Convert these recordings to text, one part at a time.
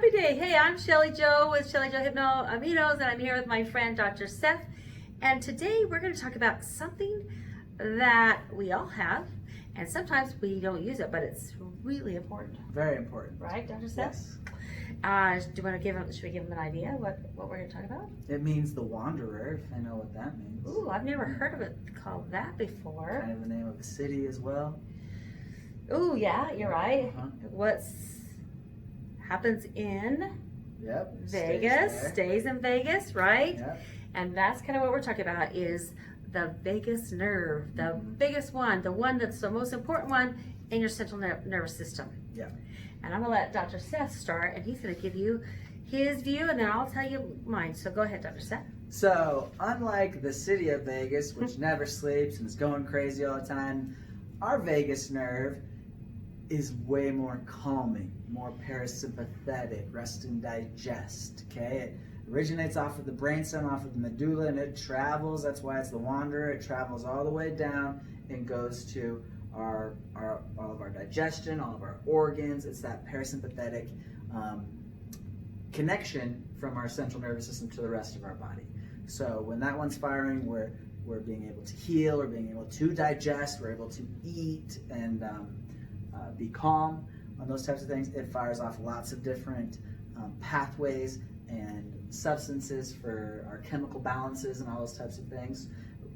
Happy day. Hey, I'm Shelly Joe with Shelly Joe Hypno Aminos, and I'm here with my friend Dr. Seth. And today we're going to talk about something that we all have, and sometimes we don't use it, but it's really important. Very important. Right, Dr. Seth? Yes. Do you want to should we give him an idea what we're going to talk about? It means the wanderer, if I know what that means. Ooh, I've never heard of it called that before. Kind of the name of a city as well. Ooh, yeah, you're right. Uh-huh. What's happens in Yep. Vegas, stays in Vegas, right? Yep. And that's kind of what we're talking about is the vagus nerve, the biggest one, the one that's the most important one in your central nervous system. Yeah. And I'm gonna let Dr. Seth start, and he's gonna give you his view, and then I'll tell you mine. So go ahead, Dr. Seth. So, unlike the city of Vegas, which never sleeps and is going crazy all the time, our vagus nerve is way more calming, more parasympathetic, rest and digest, okay? It originates off of the brainstem, off of the medulla, and it travels, that's why it's the wanderer, it travels all the way down and goes to all of our digestion, all of our organs. It's that parasympathetic connection from our central nervous system to the rest of our body. So when that one's firing, we're being able to heal, we're being able to digest, we're able to eat and be calm on those types of things. It fires off lots of different pathways and substances for our chemical balances and all those types of things.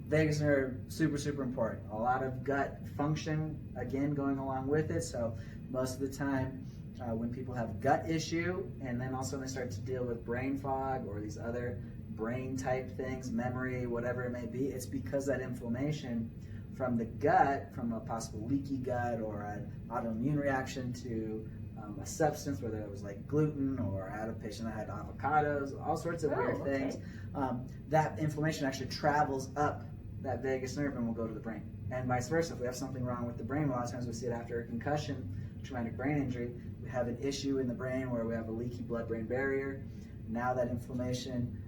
Vagus nerve, super, super important. A lot of gut function, again, going along with it. So most of the time when people have gut issue and then also when they start to deal with brain fog or these other brain type things, memory, whatever it may be, it's because that inflammation from the gut, from a possible leaky gut or an autoimmune reaction to a substance, whether it was like gluten, or I had a patient that had avocados, all sorts of weird things. That inflammation actually travels up that vagus nerve and will go to the brain. And vice versa, if we have something wrong with the brain, a lot of times we see it after a concussion, traumatic brain injury, we have an issue in the brain where we have a leaky blood-brain barrier. Now that inflammation,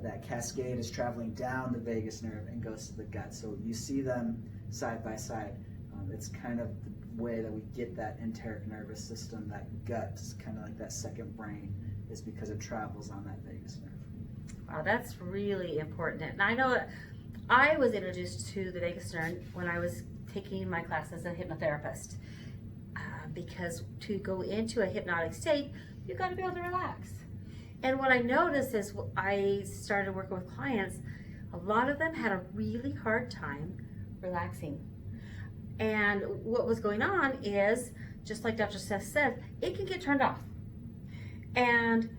that cascade is traveling down the vagus nerve and goes to the gut. So you see them side by side. It's kind of the way that we get that enteric nervous system, that gut, it's kind of like that second brain, is because it travels on that vagus nerve. Wow, that's really important. And I know that I was introduced to the vagus nerve when I was taking my class as a hypnotherapist. Because to go into a hypnotic state, you've got to be able to relax. And what I noticed is I started working with clients, a lot of them had a really hard time relaxing. And what was going on is, just like Dr. Seth said, it can get turned off. And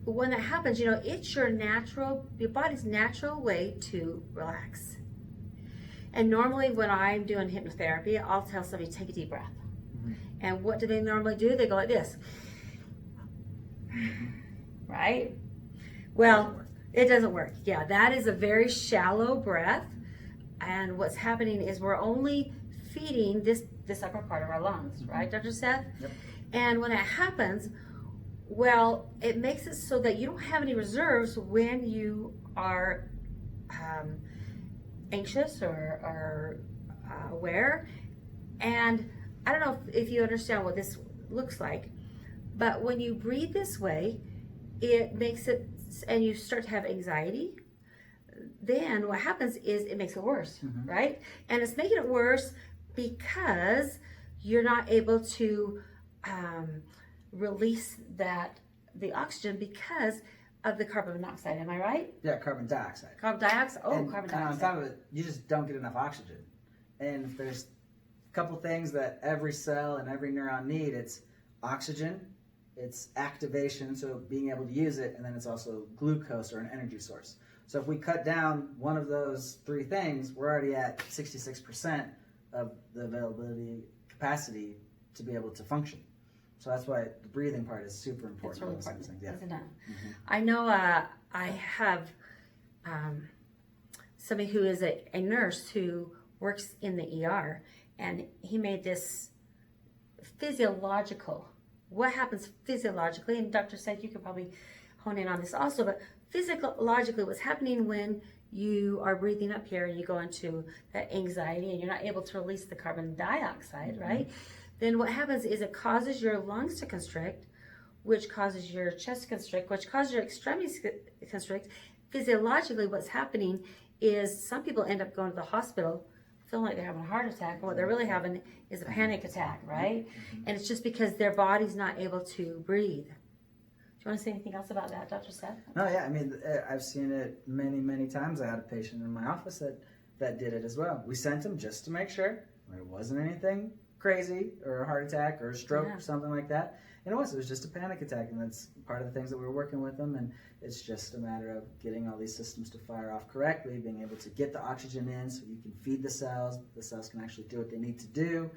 when that happens, you know, it's your body's natural way to relax. And normally when I'm doing hypnotherapy, I'll tell somebody, take a deep breath. And what do they normally do? They go like this. Right? Well, it doesn't work. Yeah, that is a very shallow breath. And what's happening is we're only feeding this upper part of our lungs, right, Dr. Seth? Yep. And when that happens, well, it makes it so that you don't have any reserves when you are anxious or aware. And I don't know if you understand what this looks like, but when you breathe this way, it makes it, and you start to have anxiety, then what happens is it makes it worse, right? And it's making it worse because you're not able to release the oxygen because of the carbon monoxide. Am I right? Yeah, carbon dioxide. Carbon dioxide. Oh, and carbon on dioxide. top of it, you just don't get enough oxygen. And there's a couple things that every cell and every neuron need. It's oxygen, it's activation, so being able to use it, and then it's also glucose, or an energy source. So if we cut down one of those three things, we're already at 66% of the availability capacity to be able to function. So that's why the breathing part is super important. It's really important, Yeah. isn't it? I know I have somebody who is a nurse who works in the ER, and he made this physiological, what happens physiologically, and Dr. said you could probably hone in on this also, but physiologically what's happening when you are breathing up here and you go into that anxiety and you're not able to release the carbon dioxide, right? Then what happens is it causes your lungs to constrict, which causes your chest to constrict, which causes your extremities to constrict. Physiologically, what's happening is some people end up going to the hospital feeling like they're having a heart attack, and what they're really having is a panic attack, right? And it's just because their body's not able to breathe. Do you want to say anything else about that, Dr. Seth? No, yeah, I mean, I've seen it many, many times. I had a patient in my office that did it as well. We sent him just to make sure it wasn't anything crazy or a heart attack or a stroke or something like that. And it was just a panic attack, and that's part of the things that we were working with them. And it's just a matter of getting all these systems to fire off correctly, being able to get the oxygen in so you can feed the cells can actually do what they need to do,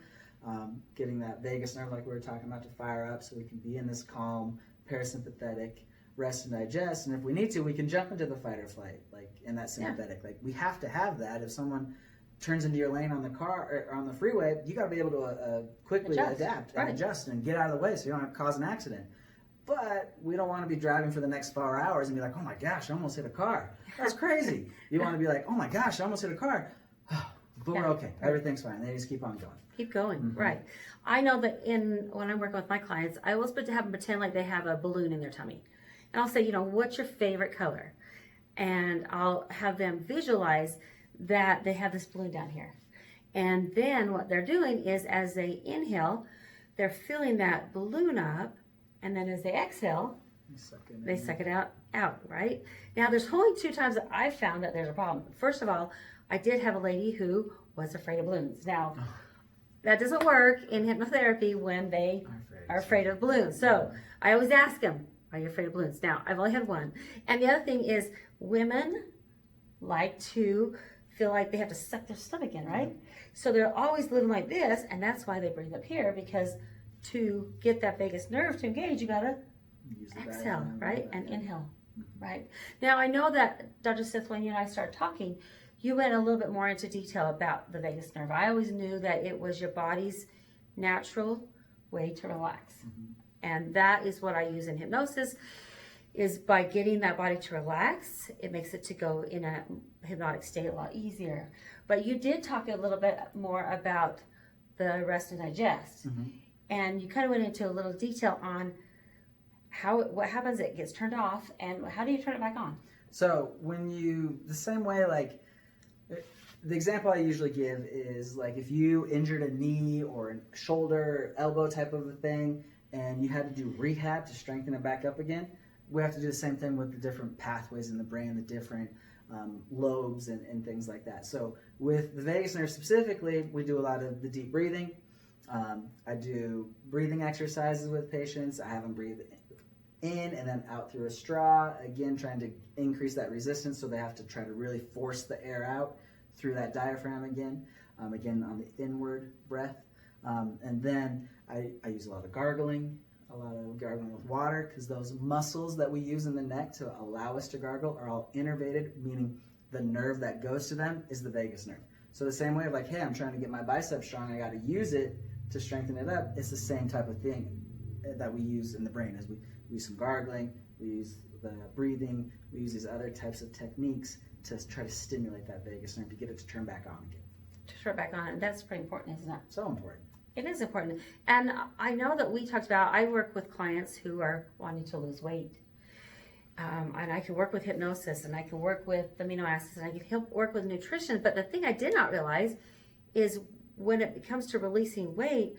getting that vagus nerve like we were talking about to fire up so we can be in this calm, parasympathetic rest and digest. And if we need to, we can jump into the fight or flight, like in that sympathetic. Like we have to have that. If someone turns into your lane on the car or on the freeway, you got to be able to quickly adapt and adjust and get out of the way so you don't cause an accident. But we don't want to be driving for the next 4 hours and be like, oh my gosh, I almost hit a car. That's crazy. You want to be like, oh my gosh, I almost hit a car. But we're okay. Everything's fine. They just keep on going. Keep going, right. I know that when I'm working with my clients, I always have them pretend like they have a balloon in their tummy. And I'll say, what's your favorite color? And I'll have them visualize that they have this balloon down here. And then what they're doing is as they inhale, they're filling that balloon up. And then as they exhale, they suck it out, right? Now, there's only 2 times that I've found that there's a problem. First of all, I did have a lady who was afraid of balloons. Now, that doesn't work in hypnotherapy when they are afraid of balloons. So I always ask them, are you afraid of balloons? Now, I've only had one. And the other thing is women like to feel like they have to suck their stomach in, right? So they're always living like this, and that's why they breathe up here, because to get that vagus nerve to engage, you gotta exhale, right? And inhale, right? Now, I know that, Dr. Sith, when you and I started talking, you went a little bit more into detail about the vagus nerve. I always knew that it was your body's natural way to relax. And that is what I use in hypnosis, is by getting that body to relax, it makes it to go in a hypnotic state a lot easier. But you did talk a little bit more about the rest and digest. And you kind of went into a little detail on what happens, it gets turned off, and how do you turn it back on? So the same way, like, the example I usually give is like if you injured a knee or a shoulder, elbow type of a thing, and you had to do rehab to strengthen it back up again, we have to do the same thing with the different pathways in the brain, the different lobes and things like that. So with the vagus nerve specifically, we do a lot of the deep breathing. I do breathing exercises with patients. I have them breathe in and then out through a straw, again trying to increase that resistance, so they have to try to really force the air out through that diaphragm again on the inward breath. And then I use a lot of gargling with water, because those muscles that we use in the neck to allow us to gargle are all innervated, meaning the nerve that goes to them is the vagus nerve. So the same way of like, hey, I'm trying to get my bicep strong, I got to use it to strengthen it up. It's the same type of thing that we use in the brain. As we use some gargling, we use the breathing, we use these other types of techniques to try to stimulate that vagus nerve to get it to turn back on again. To turn it back on, and that's pretty important, isn't it? So important. It is important. And I know that we talked about, I work with clients who are wanting to lose weight. And I can work with hypnosis, and I can work with amino acids, and I can help work with nutrition. But the thing I did not realize is when it comes to releasing weight,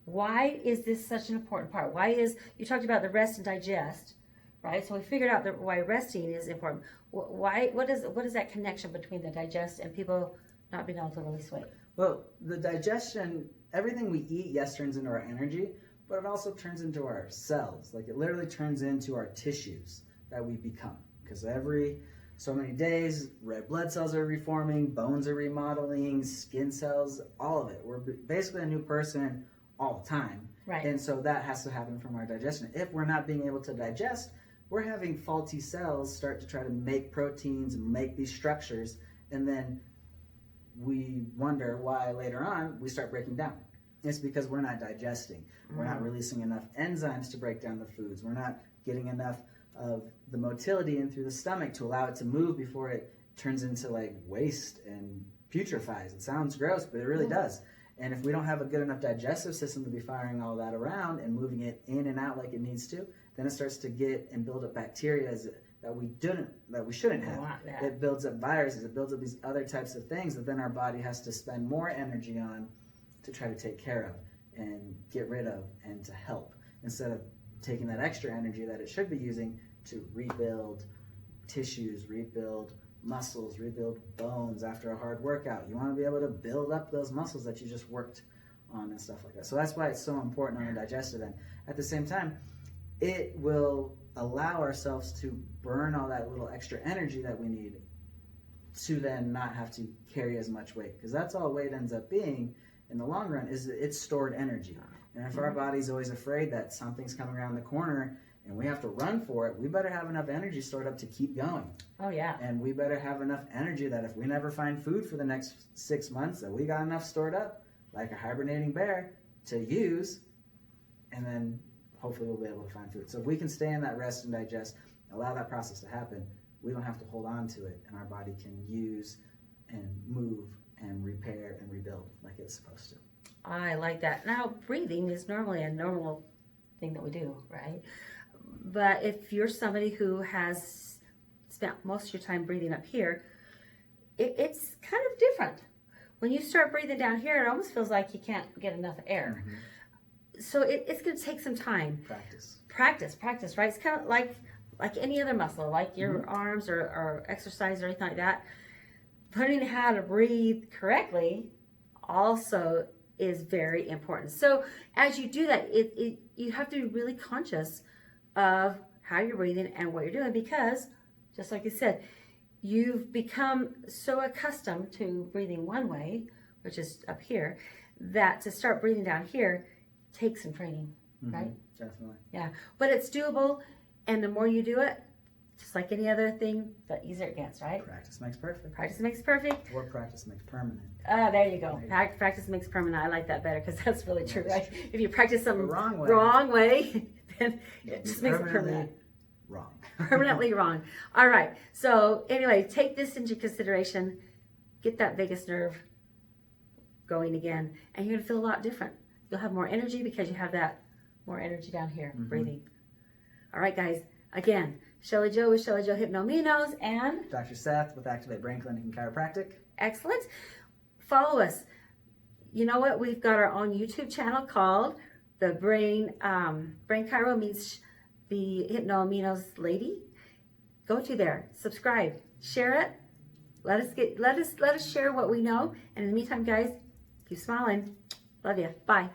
why is this such an important part? You talked about the rest and digest, right? So we figured out why resting is important. What is that connection between the digest and people not being able to release weight? Well, the digestion, everything we eat, yes, turns into our energy, but it also turns into our cells. Like, it literally turns into our tissues that we become. Because every so many days, red blood cells are reforming, bones are remodeling, skin cells, all of it. We're basically a new person all the time. Right. And so that has to happen from our digestion. If we're not being able to digest, we're having faulty cells start to try to make proteins and make these structures, and then we wonder why later on we start breaking down. It's because we're not digesting. We're not releasing enough enzymes to break down the foods. We're not getting enough of the motility in through the stomach to allow it to move before it turns into like waste and putrefies. It sounds gross, but it really does. And if we don't have a good enough digestive system to be firing all that around and moving it in and out like it needs to, then it starts to get and build up bacteria that we shouldn't have. Yeah. It builds up viruses, it builds up these other types of things that then our body has to spend more energy on to try to take care of and get rid of and to help, instead of taking that extra energy that it should be using to rebuild tissues, rebuild muscles, rebuild bones after a hard workout. You want to be able to build up those muscles that you just worked on and stuff like that. So that's why it's so important on the digestive end. At the same time, it will allow ourselves to burn all that little extra energy that we need to then not have to carry as much weight, because that's all weight ends up being in the long run, is it's stored energy. And if our body's always afraid that something's coming around the corner and we have to run for it, we better have enough energy stored up to keep going. Oh yeah. And we better have enough energy that if we never find food for the next 6 months, that we got enough stored up, like a hibernating bear, to use, and then hopefully we'll be able to find food. So if we can stay in that rest and digest, allow that process to happen, we don't have to hold on to it, and our body can use and move and repair and rebuild like it's supposed to. I like that. Now, breathing is normally a normal thing that we do, right? But if you're somebody who has spent most of your time breathing up here, it's kind of different. When you start breathing down here, it almost feels like you can't get enough air. Mm-hmm. So it's going to take some time. Practice, right? It's kind of like any other muscle, like your arms or exercise or anything like that. Learning how to breathe correctly also is very important. So as you do that, you have to be really conscious of how you're breathing and what you're doing, because just like you said, you've become so accustomed to breathing one way, which is up here, that to start breathing down here takes some training, right? Definitely. Yeah, but it's doable, and the more you do it, just like any other thing, the easier it gets, right? Practice makes perfect. Practice makes perfect. Or practice makes permanent. There you go. Practice makes permanent. I like that better, because that's really true, right? If you practice something The wrong way. wrong way, then You'll it be just makes it permanent. wrong. Permanently wrong. All right. So anyway, take this into consideration. Get that vagus nerve going again, and you're gonna feel a lot different. You'll have more energy because you have that more energy down here, breathing. All right, guys. Again, Shelly Joe with Shelly Joe Hypnominos, and Dr. Seth with Activate Brain Clinic and Chiropractic. excellent. Follow us. You know what? We've got our own YouTube channel called the Brain Chiro Meets the Hypnominos Lady. Go to there, subscribe, share it. Let us share what we know. And in the meantime, guys, keep smiling. Love you. Bye.